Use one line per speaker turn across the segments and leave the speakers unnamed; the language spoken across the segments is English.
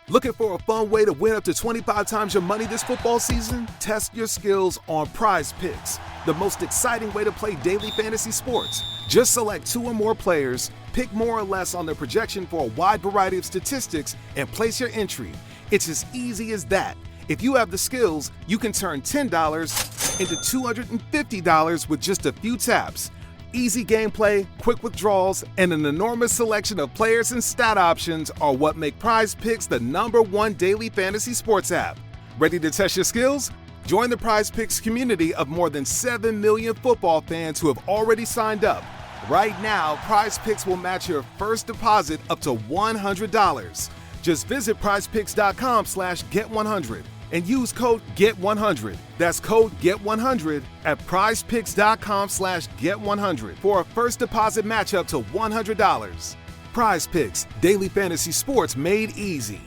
Looking for a fun way to win up to 25 times your money this football season? Test your skills on Prize Picks, the most exciting way to play daily fantasy sports. Just select 2 or more players, pick more or less on their projection for a wide variety of statistics, and place your entry. It's as easy as that. If you have the skills, you can turn $10 into $250 with just a few taps. Easy gameplay, quick withdrawals, and an enormous selection of players and stat options are what make Prize Picks the #1 daily fantasy sports app. Ready to test your skills? Join the Prize Picks community of more than 7 million football fans who have already signed up. Right now, Prize Picks will match your first deposit up to $100. Just visit prizepicks.com/get100 and use code GET100. That's code GET100 at prizepicks.com/get100 for a first deposit match up to $100. Prize Picks, daily fantasy sports made easy.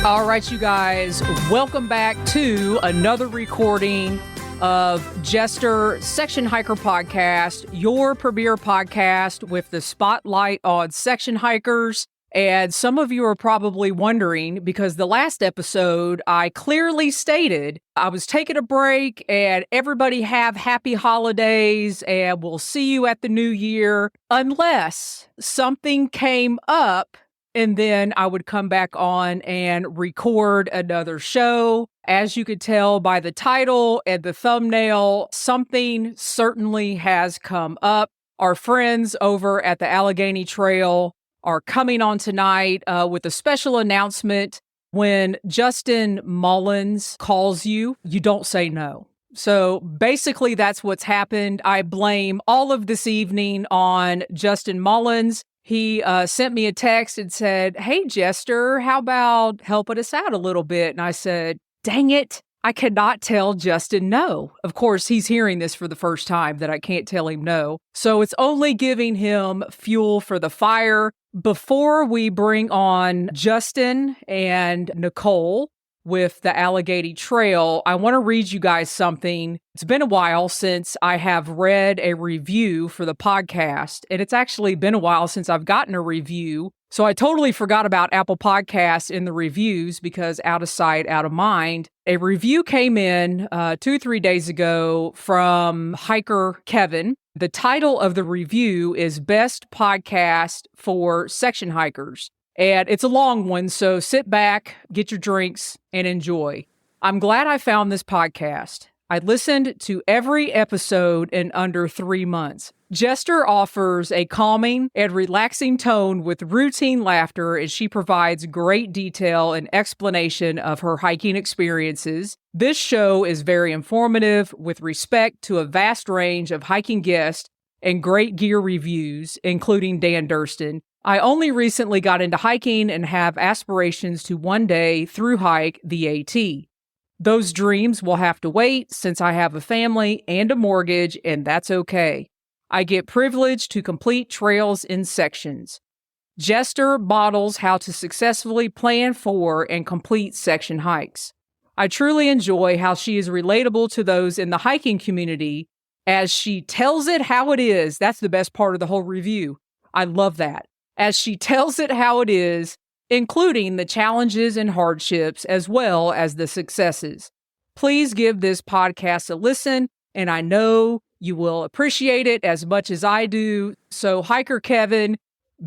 All right, you guys, welcome back to another recording of Jester Section Hiker Podcast, your premier podcast with the spotlight on section hikers. And some of you are probably wondering, because the last episode, I clearly stated I was taking a break and everybody have happy holidays and we'll see you at the new year, unless something came up. And then I would come back on and record another show. As you could tell by the title and the thumbnail, something certainly has come up. Our friends over at the Allegheny Trail are coming on tonight with a special announcement. When Justin Mullins calls you, you don't say no. So basically that's what's happened. I blame all of this evening on Justin Mullins. He sent me a text and said, "Hey, Jester, how about helping us out a little bit?" And I said, "Dang it, I cannot tell Justin no." Of course, he's hearing this for the first time that I can't tell him no. So it's only giving him fuel for the fire. Before we bring on Justin and Nicolle with the Allegheny Trail, I want to read you guys something. It's been a while since I have read a review for the podcast, and it's actually been a while since I've gotten a review. So I totally forgot about Apple Podcasts in the reviews because out of sight, out of mind. A review came in 2 or 3 days ago from hiker Kevin. The title of the review is Best Podcast for Section Hikers. And it's a long one, so sit back, get your drinks, and enjoy. I'm glad I found this podcast. I listened to every episode in under 3 months. Jester offers a calming and relaxing tone with routine laughter, and she provides great detail and explanation of her hiking experiences. This show is very informative with respect to a vast range of hiking guests and great gear reviews, including Dan Durston. I only recently got into hiking and have aspirations to one day thru hike the AT. Those dreams will have to wait since I have a family and a mortgage, and that's okay. I get privileged to complete trails in sections. Jester models how to successfully plan for and complete section hikes. I truly enjoy how she is relatable to those in the hiking community as she tells it how it is. That's the best part of the whole review. I love that. As she tells it how it is, including the challenges and hardships as well as the successes. Please give this podcast a listen, and I know you will appreciate it as much as I do. So, Hiker Kevin,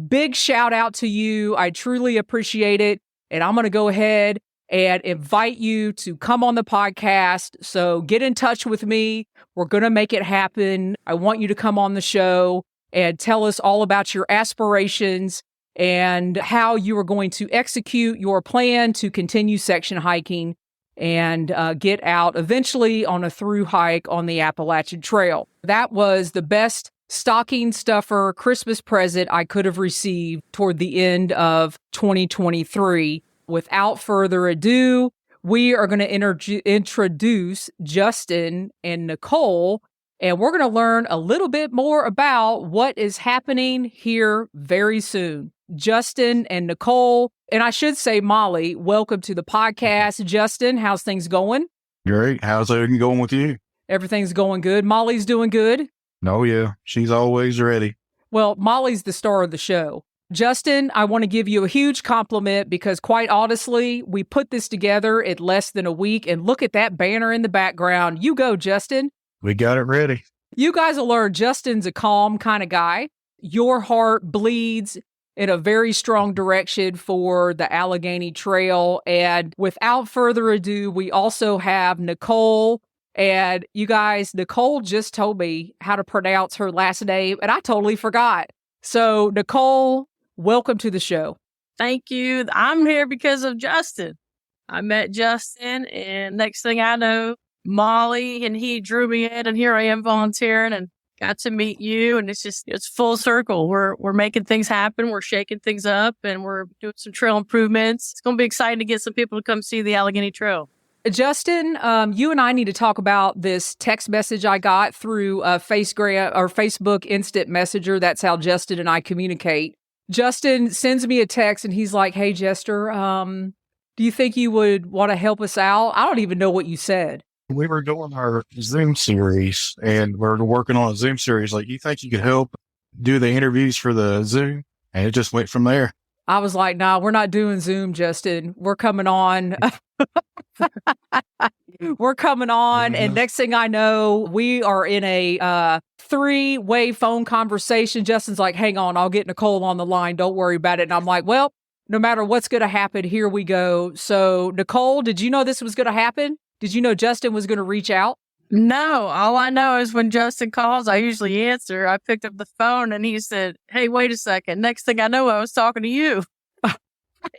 big shout out to you. I truly appreciate it. And I'm going to go ahead and invite you to come on the podcast. So get in touch with me. We're going to make it happen. I want you to come on the show and tell us all about your aspirations and how you are going to execute your plan to continue section hiking and get out eventually on a thru hike on the Appalachian Trail. That was the best stocking stuffer Christmas present I could have received toward the end of 2023. Without further ado, we are going to introduce Justin and Nicolle. and we're going to learn a little bit more about what is happening here very soon. Justin and Nicolle, and I should say Molly, welcome to the podcast. Justin, how's things going?
Great. How's everything going with you?
Everything's going good. Molly's doing good.
Oh, yeah. She's always ready.
Well, Molly's the star of the show. Justin, I want to give you a huge compliment because quite honestly, we put this together in less than a week, and look at that banner in the background. You go, Justin.
We got it ready.
You guys will learn Justin's a calm kind of guy. Your heart bleeds in a very strong direction for the Allegheny Trail. And without further ado, we also have Nicolle. And you guys, Nicolle just told me how to pronounce her last name, and I totally forgot. So, Nicolle, welcome to the show.
Thank you. I'm here because of Justin. I met Justin, and next thing I know, Molly and he drew me in, and here I am volunteering and got to meet you. And it's full circle. We're making things happen. We're shaking things up, and we're doing some trail improvements. It's going to be exciting to get some people to come see the Allegheny Trail.
Justin, you and I need to talk about this text message I got through Facebook Instant Messenger. That's how Justin and I communicate. Justin sends me a text and he's like, "Hey, Jester, do you think you would want to help us out?" I don't even know what you said.
We were doing our Zoom series, and we're working on a Zoom series. Like, you think you could help do the interviews for the Zoom? And it just went from there.
I was like, "Nah, we're not doing Zoom, Justin. We're coming on." We're coming on, and next thing I know, we are in a three-way phone conversation. Justin's like, "Hang on, I'll get Nicolle on the line. Don't worry about it." And I'm like, "Well, no matter what's going to happen, here we go." So, Nicolle, did you know this was going to happen? Did you know Justin was going to reach out?
No, all I know is when Justin calls, I usually answer. I picked up the phone and he said, "Hey, wait a second." Next thing I know, I was talking to you.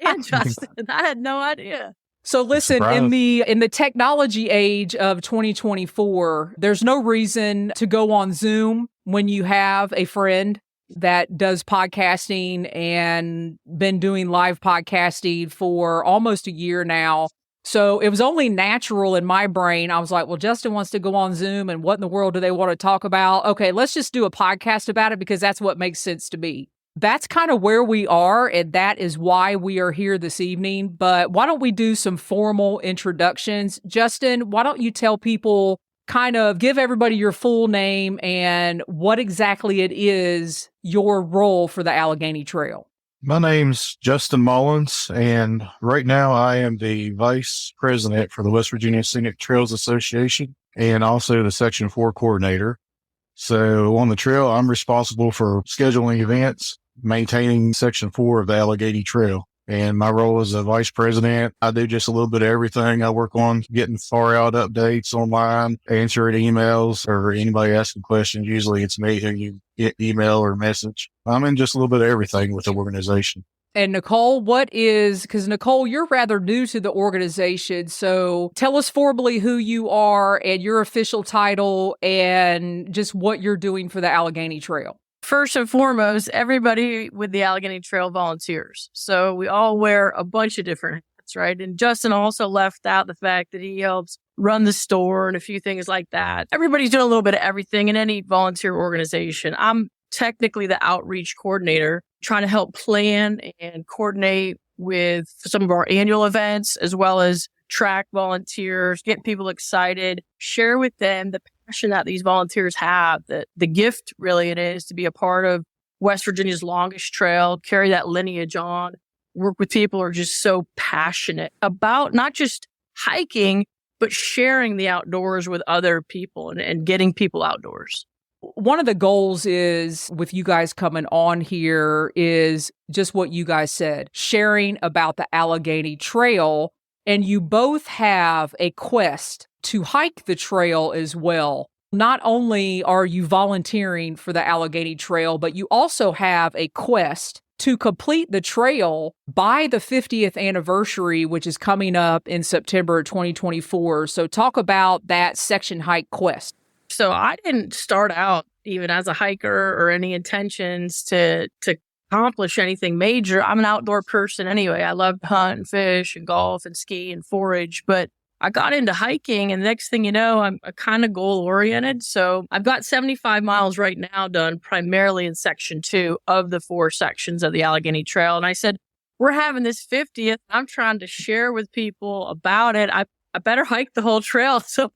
And Justin, I had no idea.
So listen, in the technology age of 2024, there's no reason to go on Zoom when you have a friend that does podcasting and been doing live podcasting for almost a year now. So it was only natural in my brain. I was like, well, Justin wants to go on Zoom, and what in the world do they want to talk about? Okay, let's just do a podcast about it because that's what makes sense to me. That's kind of where we are, and that is why we are here this evening. But why don't we do some formal introductions? Justin, why don't you tell people, kind of give everybody your full name and what exactly it is, your role for the Allegheny Trail?
My name's Justin Mullins, and right now I am the Vice President for the West Virginia Scenic Trails Association and also the Section 4 Coordinator. So on the trail, I'm responsible for scheduling events, maintaining Section 4 of the Allegheny Trail. And my role as a vice president, I do just a little bit of everything. I work on getting far out updates online, answering emails, or anybody asking questions. Usually it's me who you get email or message. I'm in just a little bit of everything with the organization.
And Nicolle, because Nicolle, you're rather new to the organization. So tell us formally who you are and your official title and just what you're doing for the Allegheny Trail.
First and foremost, everybody with the Allegheny Trail volunteers. So we all wear a bunch of different hats, right? And Justin also left out the fact that he helps run the store and a few things like that. Everybody's doing a little bit of everything in any volunteer organization. I'm technically the outreach coordinator, trying to help plan and coordinate with some of our annual events, as well as track volunteers, get people excited, share with them the passion that these volunteers have, the gift really it is to be a part of West Virginia's longest trail, carry that lineage on, work with people who are just so passionate about not just hiking, but sharing the outdoors with other people and getting people outdoors.
One of the goals is, with you guys coming on here, is just what you guys said, sharing about the Allegheny Trail. And you both have a quest to hike the trail as well. Not only are you volunteering for the Allegheny Trail, but you also have a quest to complete the trail by the 50th anniversary, which is coming up in September 2024. So talk about that section hike quest.
So I didn't start out even as a hiker or any intentions to accomplish anything major. I'm an outdoor person anyway. I love to hunt and fish and golf and ski and forage. But I got into hiking, and the next thing you know, I'm kind of goal oriented. So I've got 75 miles right now done primarily in section 2 of the 4 sections of the Allegheny Trail. And I said, we're having this 50th. I'm trying to share with people about it. I better hike the whole trail so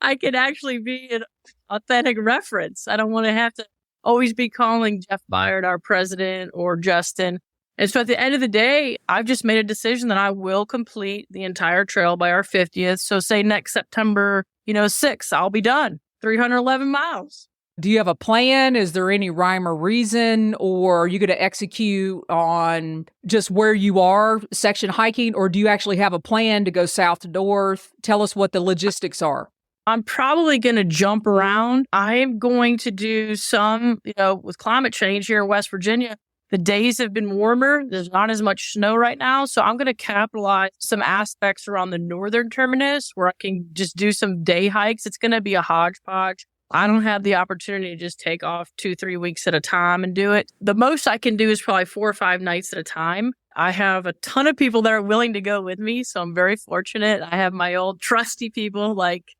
I can actually be an authentic reference. I don't want to have to always be calling Jeff Byard, our president, or Justin. And so at the end of the day, I've just made a decision that I will complete the entire trail by our 50th. So say next September, 6th, I'll be done. 311 miles.
Do you have a plan? Is there any rhyme or reason, or are you going to execute on just where you are section hiking, or do you actually have a plan to go south to north? Tell us what the logistics are.
I'm probably going to jump around. I am going to do some, with climate change here in West Virginia, the days have been warmer. There's not as much snow right now. So I'm going to capitalize some aspects around the northern terminus where I can just do some day hikes. It's going to be a hodgepodge. I don't have the opportunity to just take off 2-3 weeks at a time and do it. The most I can do is probably 4 or 5 nights at a time. I have a ton of people that are willing to go with me. So I'm very fortunate. I have my old trusty people like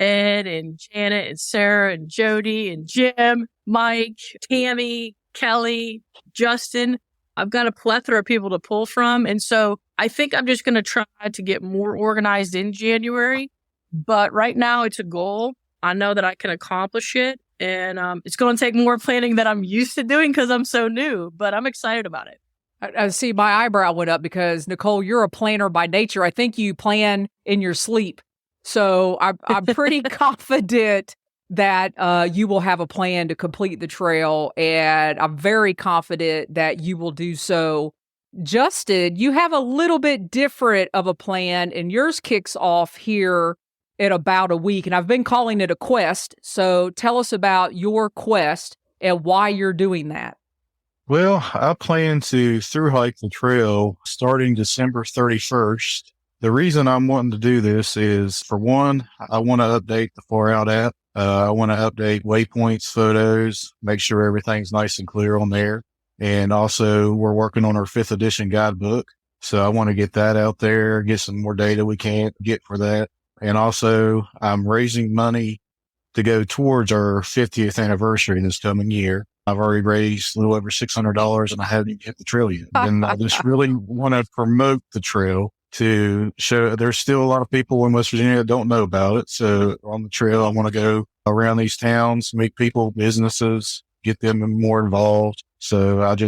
Ed and Janet and Sarah and Jody and Jim, Mike, Tammy, Kelly, Justin. I've got a plethora of people to pull from. And so I think I'm just going to try to get more organized in January. But right now it's a goal. I know that I can accomplish it. And it's going to take more planning than I'm used to doing because I'm so new. But I'm excited about it.
I see my eyebrow went up because, Nicolle, you're a planner by nature. I think you plan in your sleep. So I'm pretty confident that you will have a plan to complete the trail, and I'm very confident that you will do so. Justin, you have a little bit different of a plan, and yours kicks off here in about a week, and I've been calling it a quest. So tell us about your quest and why you're doing that.
Well, I plan to thru hike the trail starting December 31st. The reason I'm wanting to do this is, for one, I want to update the Far Out app. I want to update waypoints, photos, make sure everything's nice and clear on there. And also, we're working on our 5th edition guidebook. So I want to get that out there, get some more data we can't get for that. And also, I'm raising money to go towards our 50th anniversary this coming year. I've already raised a little over $600 and I haven't even hit the trail yet. And I just really want to promote the trail to show there's still a lot of people in West Virginia that don't know about it. So on the trail, I want to go around these towns, meet people, businesses, get them more involved. So I've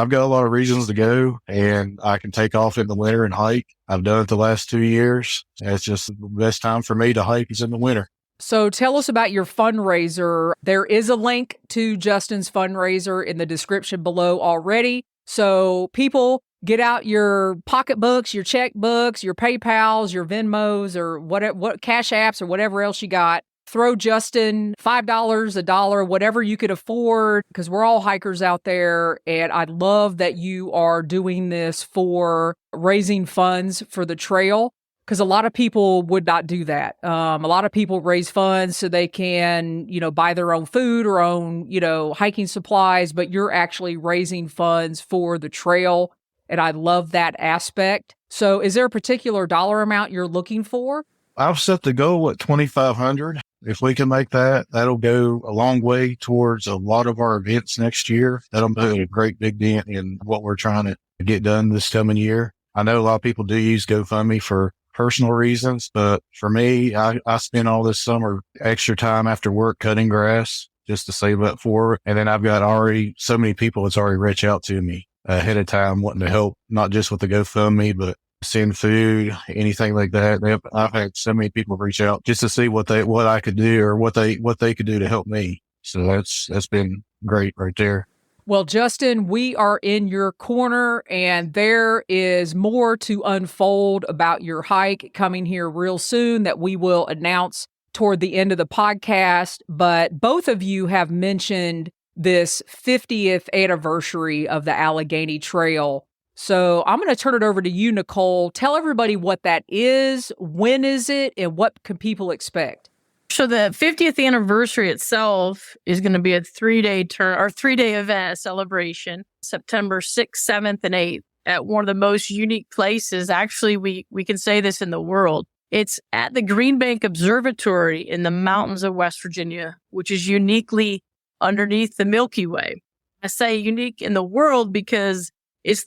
got a lot of reasons to go, and I can take off in the winter and hike. I've done it the last 2 years. It's just the best time for me to hike is in the winter.
So tell us about your fundraiser. There is a link to Justin's fundraiser in the description below already. So people, get out your pocketbooks, your checkbooks, your PayPals, your Venmos, or what Cash Apps or whatever else you got. Throw Justin $5, $1, whatever you could afford, because we're all hikers out there. And I love that you are doing this for raising funds for the trail, because a lot of people would not do that. A lot of people raise funds so they can, buy their own food or own, hiking supplies, but you're actually raising funds for the trail. And I love that aspect. So is there a particular dollar amount you're looking for?
I've set the goal at $2,500. If we can make that, that'll go a long way towards a lot of our events next year. That'll make a great big dent in what we're trying to get done this coming year. I know a lot of people do use Go Fund Me for personal reasons, but for me, I spend all this summer extra time after work cutting grass just to save up for it. And then I've got already so many people that's already reached out to me ahead of time wanting to help, not just with the Go Fund Me, but send food, anything like that. I've had so many people reach out just to see what I could do or what they could do to help me. So that's been great right there.
Well, Justin, we are in your corner, and there is more to unfold about your hike coming here real soon that we will announce toward the end of the podcast. But both of you have mentioned this 50th anniversary of the Allegheny Trail. So I'm going to turn it over to you, Nicolle. Tell everybody what that is, when is it, and what can people expect?
So the 50th anniversary itself is going to be a 3-day event celebration, September 6th, 7th, and 8th at one of the most unique places. Actually, we can say this in the world. It's at the Green Bank Observatory in the mountains of West Virginia, which is uniquely underneath the Milky Way. I say unique in the world because it's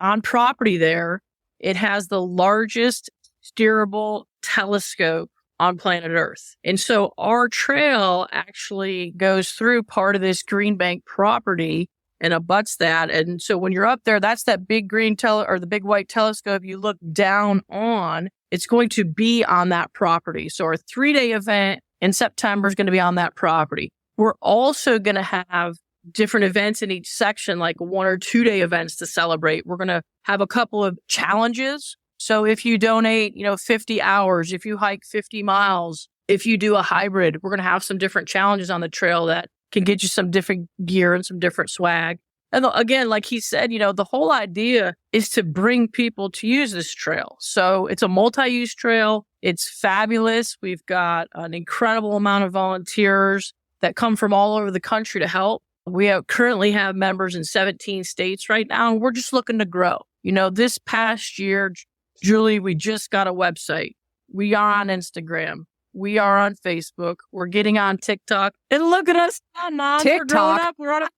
on property there. It has the largest steerable telescope on planet Earth. And so our trail actually goes through part of this Green Bank property and abuts that. And so when you're up there, that's that big the big white telescope you look down on. It's going to be on that property. So our 3-day event in September is going to be on that property. We're also going to have different events in each section, like 1 or 2-day events to celebrate. We're going to have a couple of challenges. So if you donate, 50 hours, if you hike 50 miles, if you do a hybrid, we're going to have some different challenges on the trail that can get you some different gear and some different swag. And again, like he said, the whole idea is to bring people to use this trail. So it's a multi-use trail. It's fabulous. We've got an incredible amount of volunteers that come from all over the country to help. We currently have members in 17 states right now, and we're just looking to grow. This past year, Julie, we just got a website. We are on Instagram. We are on Facebook. We're getting on TikTok. And look at us now.
TikTok.
We're on a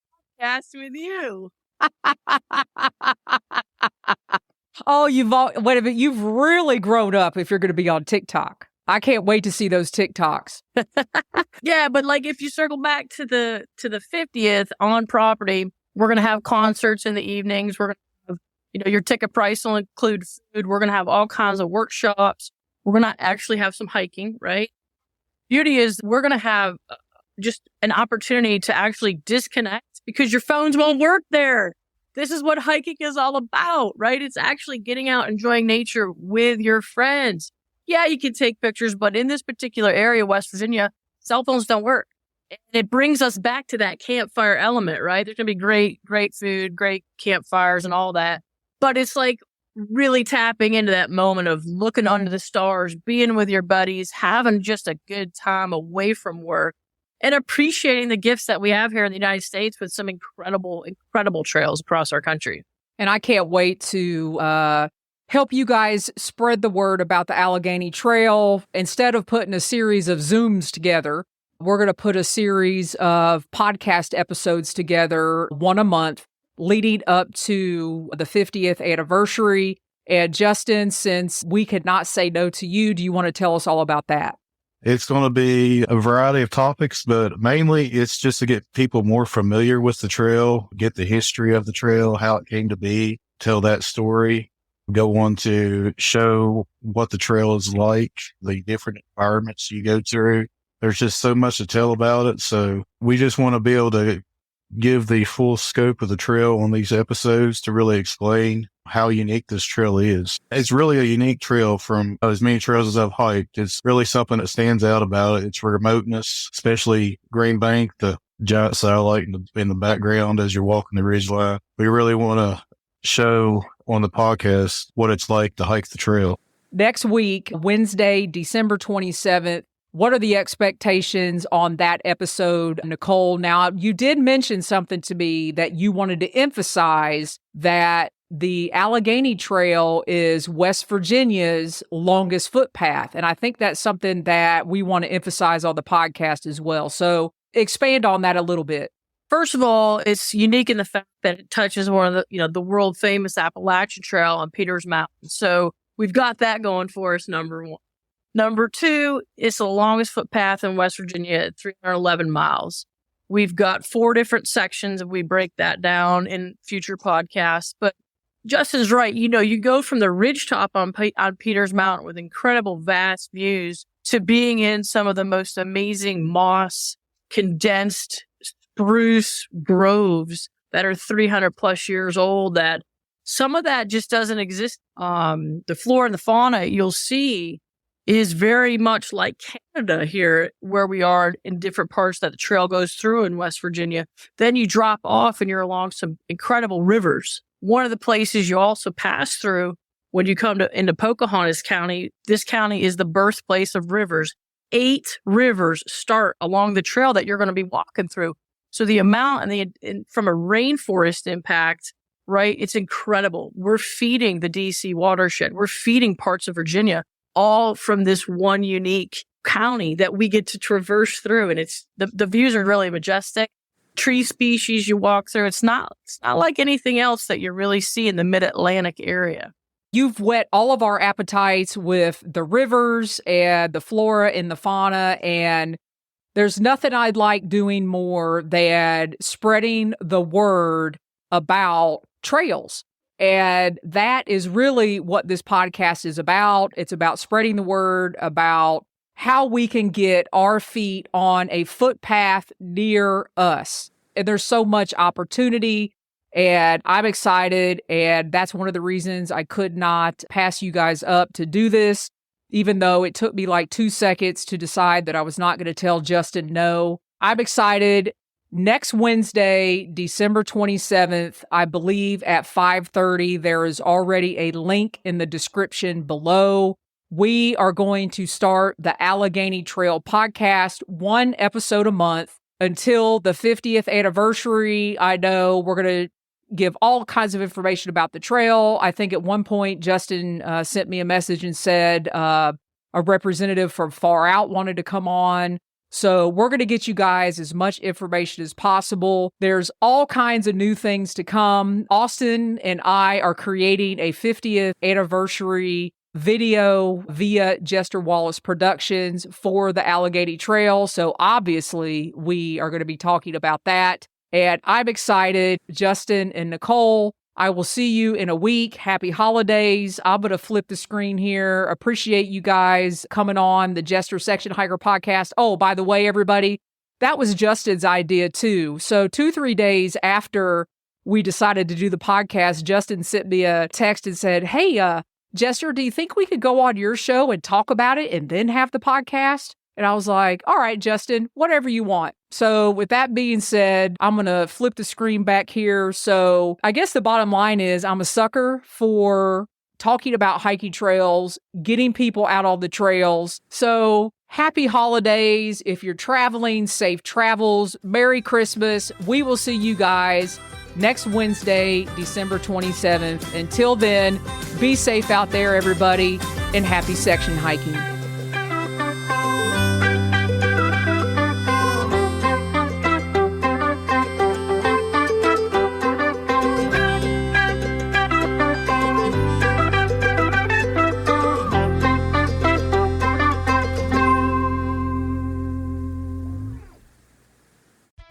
podcast with you.
Oh, wait a minute. You've really grown up if you're going to be on TikTok. I can't wait to see those TikToks.
Yeah, but if you circle back to the 50th on property, we're going to have concerts in the evenings. We're going to have, your ticket price will include food. We're going to have all kinds of workshops. We're going to actually have some hiking, right? Beauty is we're going to have just an opportunity to actually disconnect because your phones won't work there. This is what hiking is all about, right? It's actually getting out, enjoying nature with your friends. Yeah, you can take pictures, but in this particular area, West Virginia, cell phones don't work. And it brings us back to that campfire element, right? There's going to be great food, great campfires and all that. But it's really tapping into that moment of looking under the stars, being with your buddies, having just a good time away from work, and appreciating the gifts that we have here in the United States with some incredible trails across our country.
And I can't wait to help you guys spread the word about the Allegheny Trail. Instead of putting a series of Zooms together, we're going to put a series of podcast episodes together, one a month, leading up to the 50th anniversary. And Justin, since we could not say no to you, do you want to tell us all about that?
It's going to be a variety of topics, but mainly it's just to get people more familiar with the trail, get the history of the trail, how it came to be, tell that story, go on to show what the trail is like, the different environments you go through. There's just so much to tell about it. So we just want to be able to give the full scope of the trail on these episodes to really explain how unique this trail is. It's really a unique trail from as many trails as I've hiked. It's really something that stands out about it. Its remoteness, especially Green Bank, the giant satellite in the background as you're walking the ridgeline. We really want to show on the podcast what it's like to hike the trail.
Next week, Wednesday, December 27th, what are the expectations on that episode, Nicolle? Now, you did mention something to me that you wanted to emphasize, that the Allegheny Trail is West Virginia's longest footpath. And I think that's something that we want to emphasize on the podcast as well. So expand on that a little bit.
First of all, it's unique in the fact that it touches one of the world famous Appalachian Trail on Peters Mountain. So we've got that going for us, number one. Number two, it's the longest footpath in West Virginia at 311 miles. We've got 4 different sections if we break that down in future podcasts. But Justin's right. You go from the ridgetop on Peters Mountain with incredible vast views to being in some of the most amazing moss, condensed spruce groves that are 300 plus years old, that some of that just doesn't exist. The flora and the fauna you'll see is very much like Canada here, where we are in different parts that the trail goes through in West Virginia. Then you drop off and you're along some incredible rivers. One of the places you also pass through when you come into Pocahontas County, this county is the birthplace of rivers. 8 rivers start along the trail that you're going to be walking through. So the amount and from a rainforest impact, right, it's incredible. We're feeding the DC watershed. We're feeding parts of Virginia. all from this one unique county that we get to traverse through. And it's the views are really majestic. Tree species you walk through, it's not like anything else that you really see in the mid-Atlantic area.
You've whet all of our appetites with the rivers and the flora and the fauna, and there's nothing I'd like doing more than spreading the word about trails. And that is really what this podcast is about. It's about spreading the word about how we can get our feet on a footpath near us. And there's so much opportunity, and I'm excited. And that's one of the reasons I could not pass you guys up to do this, even though it took me like 2 seconds to decide that I was not going to tell Justin no. I'm excited. Next Wednesday, December 27th, I believe at 5:30, there is already a link in the description below. We are going to start the Allegheny Trail Podcast, 1 episode a month until the 50th anniversary. I know we're going to give all kinds of information about the trail. I think at one point, Justin sent me a message and said a representative from Far Out wanted to come on. So we're going to get you guys as much information as possible. There's all kinds of new things to come. Austin and I are creating a 50th anniversary video via Jester Wallace Productions for the Allegheny Trail. So obviously we are going to be talking about that. And I'm excited. Justin and Nicolle, I will see you in a week. Happy holidays. I'm going to flip the screen here. Appreciate you guys coming on the Jester Section Hiker Podcast. Oh, by the way, everybody, that was Justin's idea too. So 2-3 days after we decided to do the podcast, Justin sent me a text and said, hey, Jester, do you think we could go on your show and talk about it and then have the podcast? And I was like, all right, Justin, whatever you want. So with that being said, I'm going to flip the screen back here. So I guess the bottom line is I'm a sucker for talking about hiking trails, getting people out on the trails. So happy holidays. If you're traveling, safe travels. Merry Christmas. We will see you guys next Wednesday, December 27th. Until then, be safe out there, everybody, and happy section hiking.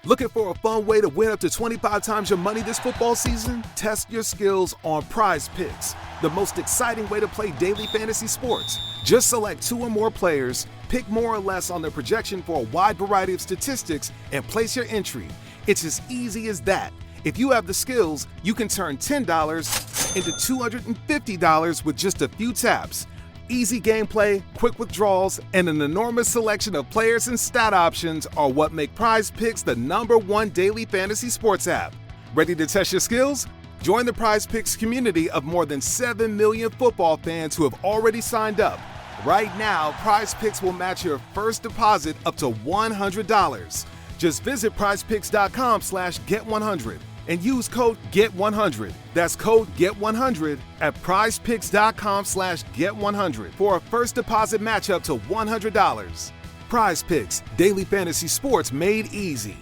Looking for a fun way to win up to 25 times your money this football season? Test your skills on Prize Picks, the most exciting way to play daily fantasy sports. Just select 2 or more players, pick more or less on their projection for a wide variety of statistics, and place your entry. It's as easy as that. If you have the skills, you can turn $10 into $250 with just a few taps. Easy gameplay, quick withdrawals, and an enormous selection of players and stat options are what make Prize Picks the #1 daily fantasy sports app. Ready to test your skills? Join the Prize Picks community of more than 7 million football fans who have already signed up. Right now, Prize Picks will match your first deposit up to $100. Just visit prizepicks.com/get100 and use code GET100. That's code GET100 at prizepicks.com/get100 for a first deposit match up to $100. Prize Picks, daily fantasy sports made easy.